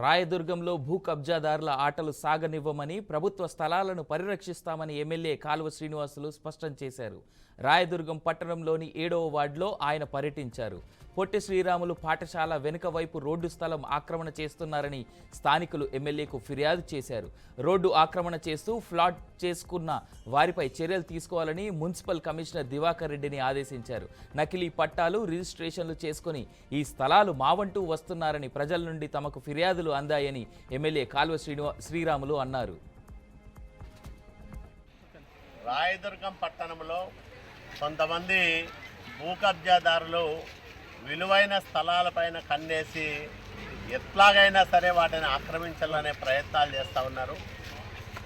రాయదుర్గంలో భూ కబ్జాదారుల ఆటలు సాగనివ్వమని, ప్రభుత్వ స్థలాలను పరిరక్షిస్తామని ఎమ్మెల్యే కాలువ శ్రీనివాసులు స్పష్టం చేశారు. రాయదుర్గం పట్టణంలోని 7వ వార్డులో ఆయన పర్యటించారు. పొట్టి శ్రీరాములు పాఠశాల వెనుక వైపు రోడ్డు స్థలం ఆక్రమణ చేస్తున్నారని స్థానికులు ఎమ్మెల్యేకు ఫిర్యాదు చేశారు. రోడ్డు ఆక్రమణ చేస్తూ ఫ్లాట్ చేసుకున్న వారిపై చర్యలు తీసుకోవాలని మున్సిపల్ కమిషనర్ దివాకర్ రెడ్డిని ఆదేశించారు. నకిలీ పట్టాలు, రిజిస్ట్రేషన్లు చేసుకుని ఈ స్థలాలు మావంటూ వస్తున్నారని ప్రజల నుండి తమకు ఫిర్యాదులు అందాయని ఎమ్మెల్యే కాలువ శ్రీరాములు అన్నారు. రాయదుర్గం పట్టణంలో కొంతమంది భూ కబ్జాదారులు విలువైన స్థలాలపైన కన్నేసి ఎట్లాగైనా సరే వాటిని ఆక్రమించాలనే ప్రయత్నాలు చేస్తూ ఉన్నారు.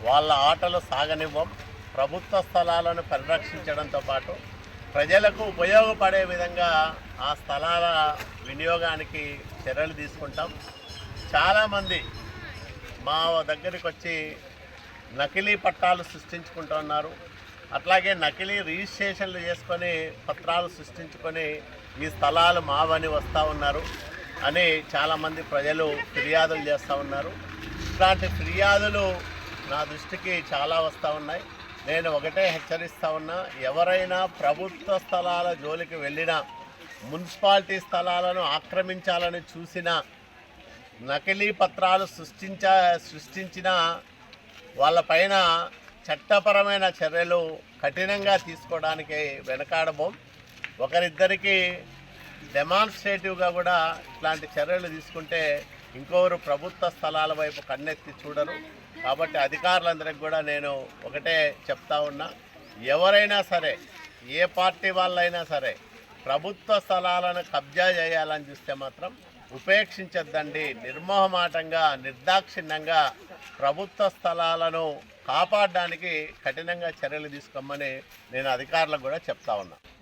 వాళ్ళ ఆటలు సాగనివ్వం. ప్రభుత్వ స్థలాలను పరిరక్షించడంతో పాటు ప్రజలకు ఉపయోగపడే విధంగా ఆ స్థలాల వినియోగానికి చర్యలు తీసుకుంటాం. చాలామంది మా దగ్గరికి వచ్చి నకిలీ పట్టాలు సృష్టించుకుంటున్నారు. అట్లాగే నకిలీ రిజిస్ట్రేషన్లు చేసుకొని పత్రాలు సృష్టించుకొని ఈ స్థలాలు మావని వస్తూ ఉన్నారు అని చాలామంది ప్రజలు ఫిర్యాదులు చేస్తూ ఉన్నారు. ఇట్లాంటి ఫిర్యాదులు నా దృష్టికి చాలా వస్తూ ఉన్నాయి. నేను ఒకటే హెచ్చరిస్తూ ఉన్నా, ఎవరైనా ప్రభుత్వ స్థలాల జోలికి వెళ్ళినా, మున్సిపాలిటీ స్థలాలను ఆక్రమించాలని చూసినా, నకిలీ పత్రాలు సృష్టించిన వాళ్ళపైన చట్టపరమైన చర్యలు కఠినంగా తీసుకోవడానికి వెనకాడబోం. ఒకరిద్దరికి డెమాన్స్ట్రేటివ్గా కూడా ఇట్లాంటి చర్యలు తీసుకుంటే ఇంకొకరు ప్రభుత్వ స్థలాల వైపు కన్నెత్తి చూడరు. కాబట్టి అధికారులందరికీ కూడా నేను ఒకటే చెప్తా ఉన్నా, ఎవరైనా సరే, ఏ పార్టీ వాళ్ళైనా సరే ప్రభుత్వ స్థలాలను కబ్జా చేయాలని చూస్తే మాత్రం ఉపేక్షించద్దండి. నిర్మోహమాటంగా, నిర్దాక్షిణ్యంగా ప్రభుత్వ స్థలాలను కాపాడడానికి కఠినంగా చర్యలు తీసుకోమని నేను అధికారులకు కూడా చెప్తా ఉన్నా.